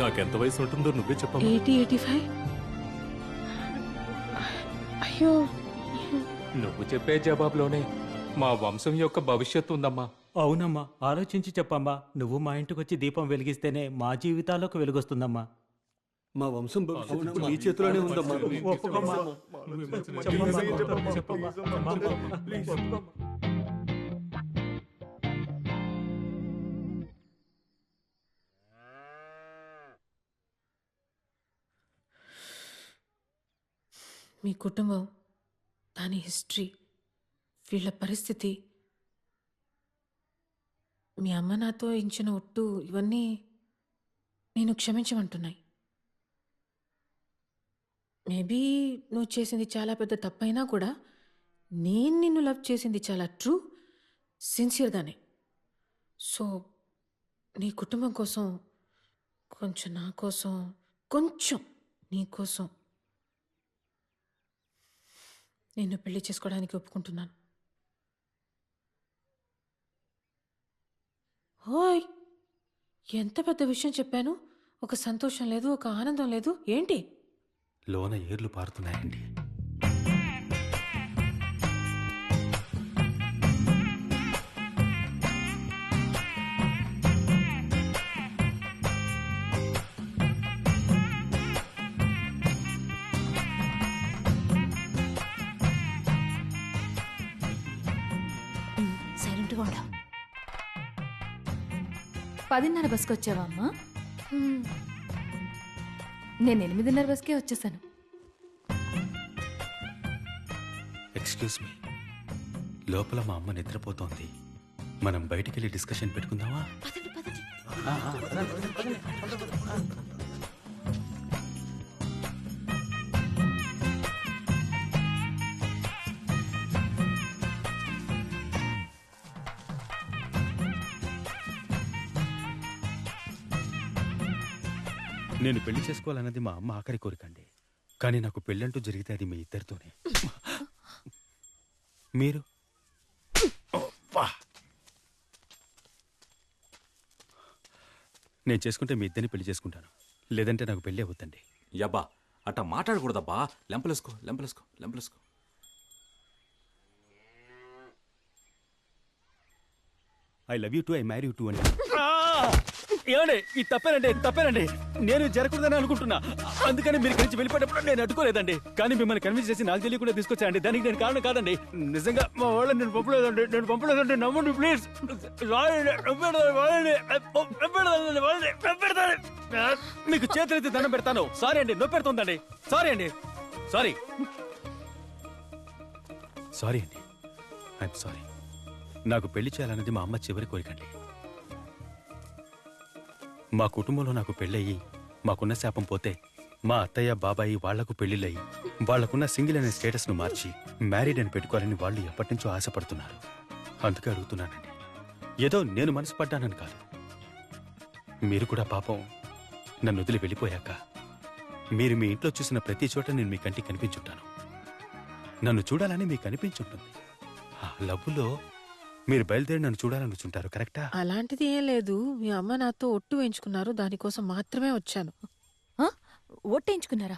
నాకెంత వయసు ఉంటుందో నువ్వే చెప్పమ్మా. 85. అయ్యో, నువ్వు చెప్పే జవాబులోనే మా వంశం యొక్క భవిష్యత్తు ఉందమ్మా. అవునమ్మా, ఆలోచించి చెప్పమ్మా. నువ్వు మా ఇంటికి వచ్చి దీపం వెలిగిస్తేనే మా జీవితాలకు వెలుగొస్తుందమ్మా. మా వంశం భవిష్యత్తు మీ చేతిలోనే ఉందమ్మా. ఒప్పుకోమ్మా. చెప్పమ్మా. మీ కుటుంబం, దాని హిస్టరీ, వీళ్ళ పరిస్థితి, మీ అమ్మ నాతో ఇచ్చిన ఒట్టు, ఇవన్నీ నేను క్షమించమంటున్నాయి. మేబీ నువ్వు చేసింది చాలా పెద్ద తప్పైనా కూడా నేను నిన్ను లవ్ చేసింది చాలా ట్రూ, సిన్సియర్గానే. సో నీ కుటుంబం కోసం, కొంచెం నా కోసం, కొంచెం నీ కోసం నిన్ను పెళ్లి చేసుకోవడానికి ఒప్పుకుంటున్నాను. ఓయ్, ఎంత పెద్ద విషయం చెప్పాను. ఒక సంతోషం లేదు, ఒక ఆనందం లేదు. ఏంటి? లోన ఏర్లు పారుతున్నాయండి. సైలెంట్గా ఉండు. 10:30 బస్కి వచ్చావా అమ్మా? నేను 8:30 బస్కే వచ్చేసాను. ఎక్స్క్యూజ్ మీ, లోపల మా అమ్మ నిద్రపోతోంది. మనం బయటికి వెళ్ళి డిస్కషన్ పెట్టుకుందామా? పదండి పదండి. నేను పెళ్లి చేసుకోవాలన్నది మా అమ్మ ఆఖరి కోరికండి. కానీ నాకు పెళ్ళంటూ జరిగితే అది మీ ఇద్దరితోనే. మీరు నేను చేసుకుంటే మీ ఇద్దరిని పెళ్లి చేసుకుంటాను, లేదంటే నాకు పెళ్ళి అవుతండి. యబ్బా, అట్ట మాట్లాడకూడదబ్బా. లెంపలేసుకో లెంపలేసుకో లెంపలేసుకో. I love you too, I marry you too అని. ఏమండి, ఇది తప్పేనండి. నేను జరగకూడదని అనుకుంటున్నా. అందుకని మీరు ఇక్కడి నుంచి వెళ్ళిపోయేటప్పుడు నేను అడ్డుకోలేదండి. కానీ మిమ్మల్ని కన్విన్స్ చేసి నాకు తెలియకుండా తీసుకొచ్చానండి. దానికి నేను కారణం కాదండి. నిజంగా మా వాళ్ళని నేను పంపలేదండి. నమ్మండి ప్లీజ్. మీకు చేతులైతే దండం పెడతాను. సారీ అండి, నొప్పి పెడుతుందండి. సారీ అండి. I'm sorry. నాకు పెళ్లి చేయాలన్నది మా అమ్మ చివరి కోరికండి. మా కుటుంబంలో నాకు పెళ్ళయ్యి మాకున్న శాపం పోతే మా అత్తయ్య బాబాయి వాళ్లకు పెళ్లిళ్ళయి వాళ్లకున్న సింగిల్ అనే స్టేటస్ను మార్చి మ్యారీడ్ అని పెట్టుకోవాలని వాళ్ళు ఎప్పటినుంచో ఆశపడుతున్నారు. అందుకే అడుగుతున్నానండి. ఏదో నేను మనసు పడ్డానని కాదు. మీరు కూడా పాపం నన్ను వదిలి వెళ్ళిపోయాక మీరు మీ ఇంట్లో చూసిన ప్రతి చోట నేను మీ కంటికి కనిపించుంటాను. నన్ను చూడాలని మీకు అనిపించుంటుంది. ఆ లవ్వులో మీరు బయలుదేరి నన్ను చూడాలని వచ్చుంటారు. కరెక్టా? అలాంటిది ఏం లేదు. మీ అమ్మ నాతో ఒట్టు వేయించుకున్నారు, దానికోసం మాత్రమే వచ్చాను. ఓట్టేయించుకున్నారా?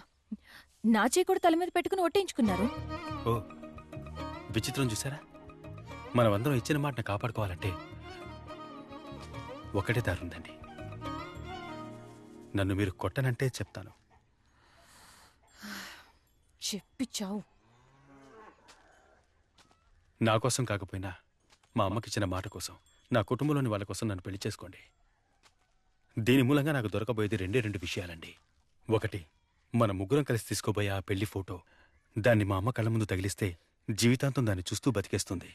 నా చేయి కూడా తల మీద పెట్టుకుని ఓట్టేయించుకున్నారు. ఓ, విచిత్రం చూసారా? మనమందరం ఇచ్చిన మాటను కాపాడుకోవాలంటే ఒకటే దారుందండి. నన్ను మీరు కొట్టనంటే చెప్తాను. చెప్పి చావు. నా కోసం కాకపోయినా మా అమ్మకిచ్చిన మాట కోసం, నా కుటుంబంలోని వాళ్ళ కోసం నన్ను పెళ్లి చేసుకోండి. దీని మూలంగా నాకు దొరకబోయేది రెండు విషయాలండి. ఒకటి, మన ముగ్గురం కలిసి తీసుకోబోయే ఆ పెళ్లి ఫోటో. దాన్ని మా అమ్మ కళ్ళ ముందు తగిలిస్తే జీవితాంతం దాన్ని చూస్తూ బతికేస్తుంది.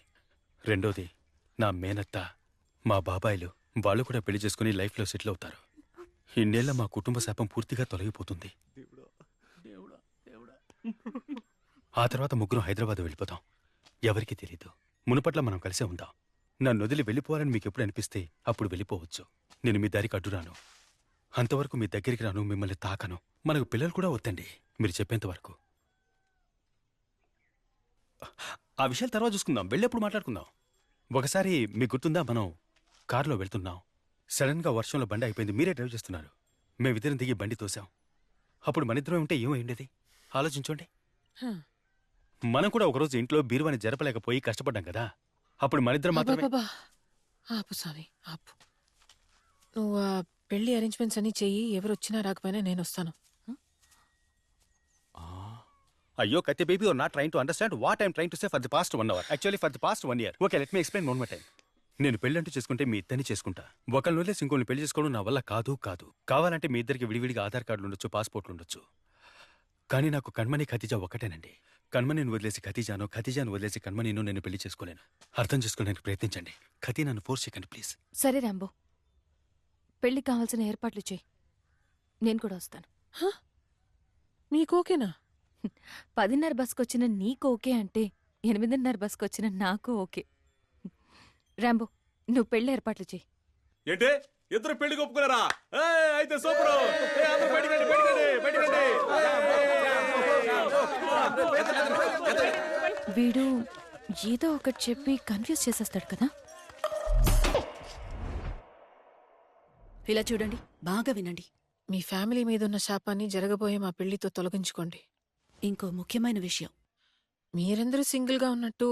రెండోది, నా మేనత్త, మా బాబాయిలు, వాళ్ళు కూడా పెళ్లి చేసుకుని లైఫ్లో సెటిల్ అవుతారు. ఇన్నేళ్ల మా కుటుంబ శాపం పూర్తిగా తొలగిపోతుంది. ఆ తర్వాత ముగ్గురం హైదరాబాద్ వెళ్ళిపోతాం. ఎవరికీ తెలీదు. మునుపట్ల మనం కలిసే ఉందాం. నన్ను వదిలి వెళ్ళిపోవాలని మీకు ఎప్పుడు అనిపిస్తే అప్పుడు వెళ్ళిపోవచ్చు. నేను మీ దారికి అడ్డురాను. అంతవరకు మీ దగ్గరికి రాను, మిమ్మల్ని తాకను. మనకు పిల్లలు కూడా వద్దండి మీరు చెప్పేంత వరకు. ఆ విషయాలు తర్వాత చూసుకుందాం, వెళ్ళేప్పుడు మాట్లాడుకుందాం. ఒకసారి మీకు గుర్తుందా, మనం కారులో వెళ్తున్నాం. సడన్గా వర్షంలో బండి అయిపోయింది. మీరే డ్రైవ్ చేస్తున్నారు. మేమిద్దరం దిగి బండి తోసాం. అప్పుడు మనిద్దరం ఉంటే ఏమై ఉండేది ఆలోచించండి. హ. మనం కూడా ఒకరోజు ఇంట్లో బీరువాని జరపలేకపోయి కష్టపడ్డాం కదా. అప్పుడు మనిద్దరం మాత్రమే. అబ్బబ్బబ్బా. ఆపు స్వామి ఆపు. నువ్వు ఆ పెళ్లి అరేంజ్మెంట్స్ అన్ని చెయ్యి. ఎవరు వచ్చినా రాకపోయినా నేను వస్తాను. అయ్యో కత్తి baby are not trying to understand what I'm trying to say for the past 1 hour. Actually for the past 1 year. Okay let me explain one more time. నేను పెళ్ళంటూ చేసుకుంటే మీ ఇద్దరిని చేసుకుంటా. ఒకళ్ళని వదిలేసి ఇంకోళ్ళని పెళ్లి చేసుకోవడం నా వల్ల కాదు. కావాలంటే మీ ఇద్దరికి విడివిడిగా ఆధార్ కార్డులు ఉండొచ్చు, పాస్పోర్ట్లు ఉండొచ్చు. కానీ నాకు కణ్మణి ఖతీజా ఒకటేనండి. కణ్మణిని వదిలేసి ఖతీజాను వదిలేసి కణ్మణిను నేను పెళ్లి చేసుకోలేను. అర్థం చేసుకోవడానికి ప్రయత్నించండి. ఖతీ నన్ను ఫోర్స్ చేయకండి ప్లీజ్. సరే రాంబో, పెళ్లికి కావాల్సిన ఏర్పాట్లు చేయి. నేను కూడా వస్తాను. మీకు ఓకేనా? 10:30 బస్కొచ్చిన నీకు ఓకే అంటే 8:30 బస్కొచ్చిన నాకు ఓకే. రాంబో, నువ్వు పెళ్లి ఏర్పాట్లు చేయి. ఏంటే ఇద్దరు పెళ్లికి ఒప్పుకున్నారా? అయితే సూపర్. వీడు ఏదో ఒకటి చెప్పి కన్ఫ్యూజ్ చేసేస్తాడు కదా. ఇలా చూడండి, బాగా వినండి. మీ ఫ్యామిలీ మీదున్న శాపాన్ని జరగబోయే మా పెళ్లితో తొలగించుకోండి. ఇంకో ముఖ్యమైన విషయం. మీరందరూ సింగిల్గా ఉన్నట్టు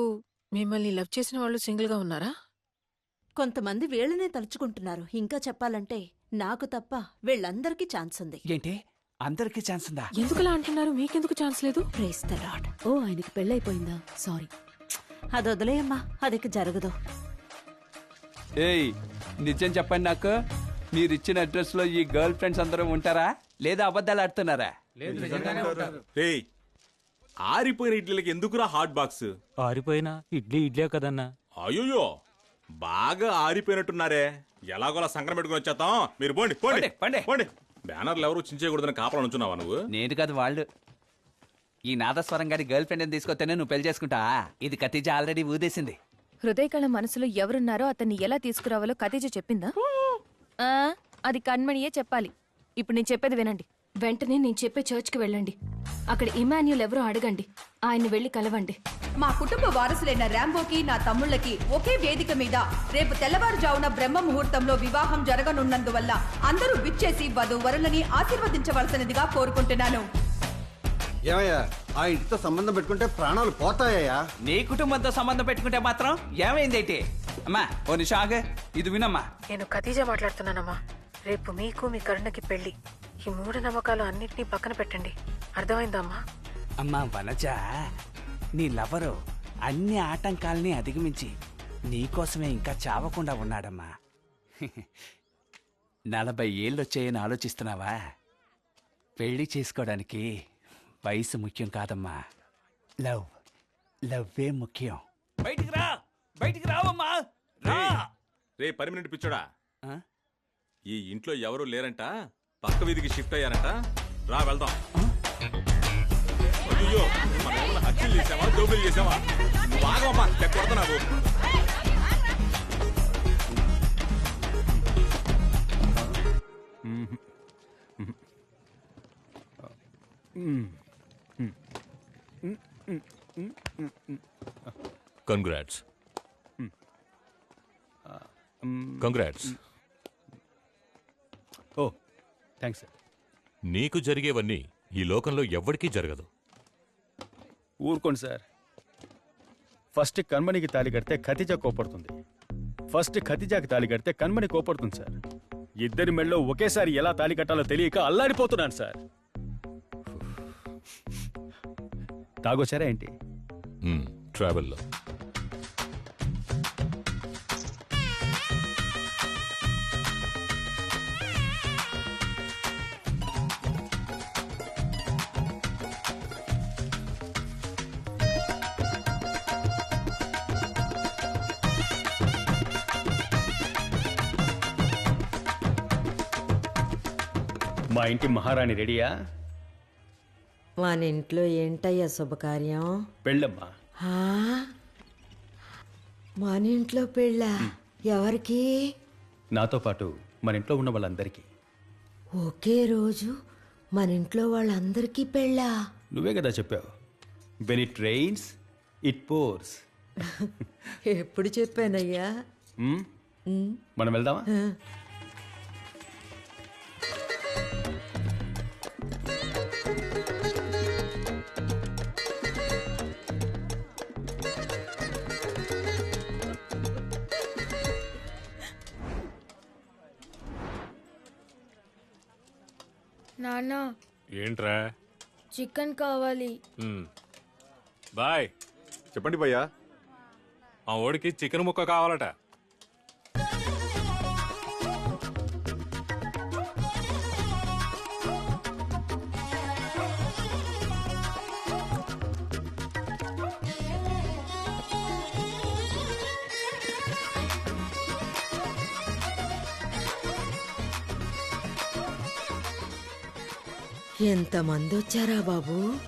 మిమ్మల్ని లవ్ చేసిన వాళ్ళు సింగిల్గా ఉన్నారా? కొంతమంది వీళ్ళనే తలుచుకుంటున్నారు. ఇంకా చెప్పాలంటే నాకు తప్ప వీళ్ళందరికీ ఛాన్స్ ఉంది. ఏంటి అందరికీ ఛాన్స్ ఉందా? ఎందుకలా అంటున్నారు? మీకెందుకు ఛాన్స్ లేదు? Praise the lord. ఓ, ఆయనకి పెళ్ళైపోయిందా? సారీ. అది వదిలేయమ్మా, అదికి జరగదు. ఏయ్ నిజం చెప్పండి, నాకు మీరిచ్చిన అడ్రస్ లో ఈ గర్ల్ ఫ్రెండ్స్ అందరూ ఉంటారా లేదా అబద్ధాలు ఆడుతున్నారా? రేయ్ ఆరిపోయిన ఇడ్లీలకి ఎందుకురా హాట్ బాక్స్? ఆరిపోయినా ఇడ్లే కదన్నా. అయ్యో బాగా ఆరిపోయినట్టున్నారే. ఎలాగోలా సంక్రమం పెట్టుకుని వచ్చేద్దాం. మీరు పోండి పోండి పండి. పోండి. బ్యానర్లు ఎవరు చించేయకూడదని కాపలా నుంచున్నావా నువ్వు? నేను కాదు వాళ్ళు. ఈ నాదస్వరం గారి గర్ల్ ఫ్రెండ్ తీసుకొస్తేనే నువ్వు పెళ్లి చేసుకుంటా. ఇది ఖతీజా ఆల్రెడీ ఊదేసింది. హృదయకళ మనసులో ఎవరున్నారో అతన్ని ఎలా తీసుకురావాలో ఖతీజా చెప్పిందా? అది కణ్మణియే చెప్పాలి. ఇప్పుడు నేను చెప్పేది వినండి. వెంటనే నేను చెప్పే చర్చ్కి వెళ్ళండి. అక్కడ ఇమాన్యుల్ ఎవరో అడగండి. ఆయన్ని వెళ్లి కలవండి. మా కుటుంబ వారసులైన రాంబోకి, నా తమ్ముళ్ళకి ఒకే వేదిక మీద రేపు తెల్లవారుజామున బ్రహ్మ ముహూర్తంలో వివాహం జరగనున్నందువల్ల అందరూ విచ్చేసి వధూవరులని ఆశీర్వదించవలసినదిగా కోరుకుంటున్నాను. ఏమయ్యా, ఆ ఇంటితో సంబంధం పెట్టుకుంటే ప్రాణాలు పోతాయా? నీ కుటుంబంతో సంబంధం పెట్టుకుంటే మాత్రం ఏమైందేంటి? అమ్మా ఓ నిమిషం ఆగు, ఇది వినమ్మా. నేను ఖతీజా మాట్లాడుతున్నానమ్మా. రేపు మీకు మీ కరుణకి పెళ్లి. ఈ మూఢనమ్మకాలు అన్నిటినీ పక్కన పెట్టండి. అర్థమైందా అమ్మా? అమ్మా వనజ, నీ లవరు అన్ని ఆటంకాల్ని అధిగమించి నీకోసమే ఇంకా చావకుండా ఉన్నాడమ్మా. 40 ఏళ్ళొచ్చాయని ఆలోచిస్తున్నావా? పెళ్లి చేసుకోవడానికి వయసు ముఖ్యం కాదమ్మా, లవ్వే ముఖ్యం. బయటికి రావమ్మా. రే పర్మనెంట్ పిచ్చోడా, ఈ ఇంట్లో ఎవరు లేరంట, పక్క వీధికి షిఫ్ట్ అయ్యారంట. రా వెళ్దాం. అయ్యో మనం ఏమన్నా హత్యలు చేసావా, దోపిడీలు చేసావా? నువ్వు ఆగమ్మా, కొడుతున్నావు. కంగ్రాట్స్. కంగ్రాట్స్. ఓ థ్యాంక్స్ సార్. నీకు జరిగేవన్నీ ఈ లోకంలో ఎవ్వడికీ జరగదు. ఊరుకోండి సార్. ఫస్ట్ కణ్మణికి తాళి కడితే ఖతీజా కోపడుతుంది. ఫస్ట్ ఖతీజాకి తాళి కడితే కణ్మణి కోపడుతుంది సార్. ఇద్దరి మెళ్ళో ఒకేసారి ఎలా తాళి కట్టాలో తెలియక అల్లాడిపోతున్నాను సార్. తాగొచ్చారా ఏంటి? ట్రావెల్లో మా ఇంటి మహారాణి రెడీయా? మన ఇంట్లో ఏంటయ్యా శుభకార్యం? పెళ్ళమ్మా. మన ఇంట్లో పెళ్ళా? ఎవరికి? నాతో పాటు మన ఇంట్లో ఉన్న వాళ్ళందరికీ. ఒకే రోజు మన ఇంట్లో వాళ్ళందరికీ పెళ్ళా? నువ్వే కదా చెప్పావు, when it rains it pores. ఎప్పుడు చెప్పానయ్యా? మనం వెళ్దామా? నాన్న ఏంట్రా చికెన్ కావాలి. బాయ్ చెప్పండి భయ్యా. మా ఓడికి చికెన్ ముక్క కావాలట. ఎంతమంది వచ్చారా బాబు?